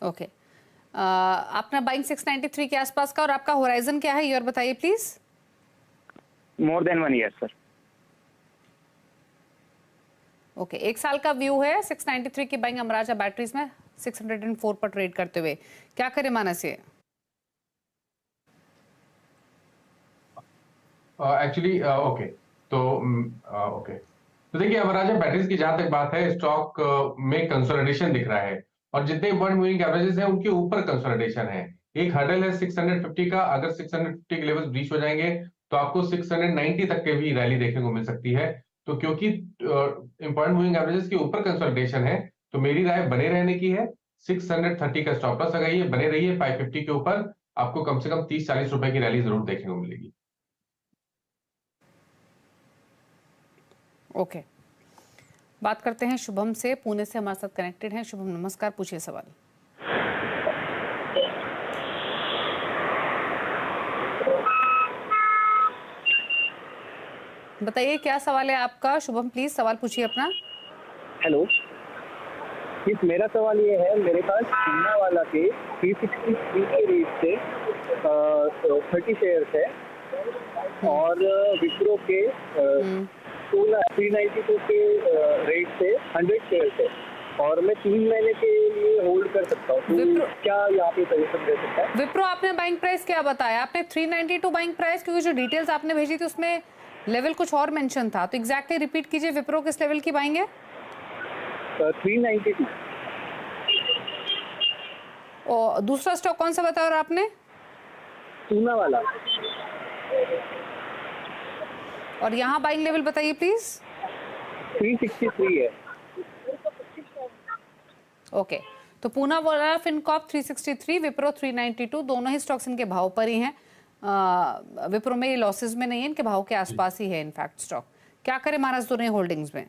Okay, आपने buying 693 के आसपास का, और आपका होराइजन क्या है ये और बताइए please. More than 1 year sir. Okay, 1 साल का व्यू है 693 की बाइंग अमराजा बैटरीज में 604 पर ट्रेड करते हुए। क्या करे मानस ये? एक्चुअली ओके, तो ओके, तो देखिए अमराजा बैटरीज की जहां तक बात है, स्टॉक में कंसोलिडेशन दिख रहा है और जितने इंपॉर्टेंट मूविंग एवरेजेस हैं उनके ऊपर कंसोलिडेशन है। एक हर्डल है 650 का, अगर 650 के लेवल्स ब्रीच हो जाएंगे तो आपको 690 तक के भी रैली देखने को मिल सकती है। तो क्योंकि इंपॉर्टेंट मूविंग एवरेजेस के ऊपर कंसोलिडेशन है, तो मेरी राय बने रहने की है। 630 का स्टॉप लॉस लगाइए, बने रहिए 550 के ऊपर, आपको कम से कम 30-40 रुपए की रैली जरूर देखने को मिलेगी। ओके, बात करते हैं शुभम से, पुणे से हमारे साथ कनेक्टेड हैं। शुभम नमस्कार, पूछिए सवाल। बताइए क्या सवाल है आपका शुभम, प्लीज सवाल पूछिए अपना। हेलो, इस मेरा सवाल ये है, मेरे पास पूना वाला के 363 के रेट से 30 शेयर्स है और विप्रो के 392 के रेट से 100 शेयर्स है और मैं 3 महीने के लिए होल्ड कर सकता हूँ, तो क्या यहाँ पे सजेशन दे सकता है? विप्रो आपने बाइंग प्राइस क्या बताया? आपने 392 बाइंग प्राइस, क्योंकि जो डिटेल्स आपने भेजी थी उसमें लेवल कुछ और मेंशन था, तो एग्जैक्टली रिपीट कीजिए, विप्रो किस लेवल की बाइंग है? 392। और दूसरा स्टॉक कौन सा बताया और आपने? पूना वाला। और यहाँ बाइंग लेवल बताइए प्लीज। 363 है। ओके, तो पूना वाला फिनकॉर्प 363, विप्रो 392, दोनों ही स्टॉक्स इनके भाव पर ही हैं। विप्रो में ये लॉसेस में नहीं है, इनके भाव के आसपास ही है इनफैक्ट स्टॉक। क्या करें महाराज दोनों होल्डिंग्स में?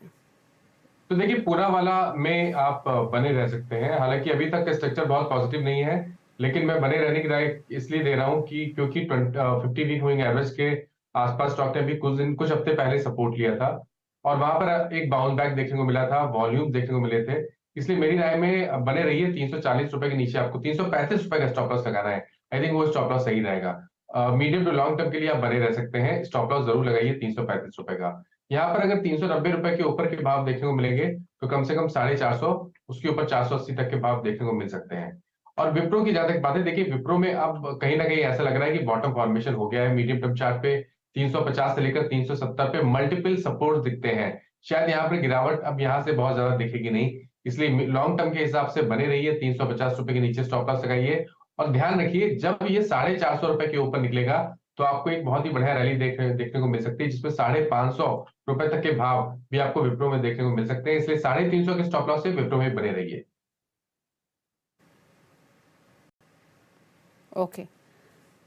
तो देखिए पूना वाला में आप बने रह सकते हैं, हालांकि अभी तक का स्ट्रक्चर बहुत पॉजिटिव नहीं है, लेकिन मैं बने रहने की राय इसलिए दे रहा हूं कि क्योंकि 50 वीक मूविंग एवरेज के आसपास स्टॉक ने भी कुछ हफ्ते पहले सपोर्ट लिया था और वहां पर एक बाउंस बैक देखने को मिला था, वॉल्यूम देखने को मिले थे। इसलिए मेरी राय में बने रहिए। 340 रुपए के नीचे आपको 335 रुपए का स्टॉप लॉस लगाना है। आई थिंक वो स्टॉप लॉस सही रहेगा। मीडियम टू लॉन्ग टर्म के लिए आप बने रह सकते हैं, स्टॉप लॉस जरूर लगाइए 335 रुपए का। यहाँ पर अगर 390 रुपए के ऊपर के भाव देखने को मिलेंगे तो कम से कम 450, उसके ऊपर 480 तक के भाव देखने को मिल सकते हैं। और विप्रो की जहां तक बात है, देखिए विप्रो में अब कहीं ना कहीं ऐसा लग रहा है कि बॉटम फॉर्मेशन हो गया है। मीडियम टर्म चार्ट पे 350 से लेकर 370 पे मल्टीपल सपोर्ट दिखते हैं। शायद यहाँ पर गिरावट अब यहाँ से बहुत ज्यादा दिखेगी नहीं, इसलिए लॉन्ग टर्म के हिसाब से बने रहिए। 350 रुपए के नीचे स्टॉप लॉस लगाइए और ध्यान रखिए जब ये 450 रुपए के ऊपर निकलेगा तो आपको एक बहुत ही बढ़िया रैली देखने को मिल सकती है, जिसमें 550 रुपए तक के भाव भी आपको विप्रो में देखने को मिल सकते हैं। इसलिए 350 के स्टॉप लॉस से विप्रो में बने रहिए। ओके,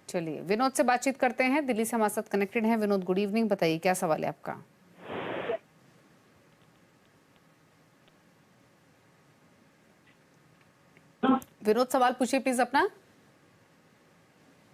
चलिए विनोद से बातचीत करते हैं, दिल्ली से हमारे साथ कनेक्टेड हैं। विनोद गुड इवनिंग, बताइए क्या सवाल है आपका? विनोद सवाल पूछिए प्लीज अपना।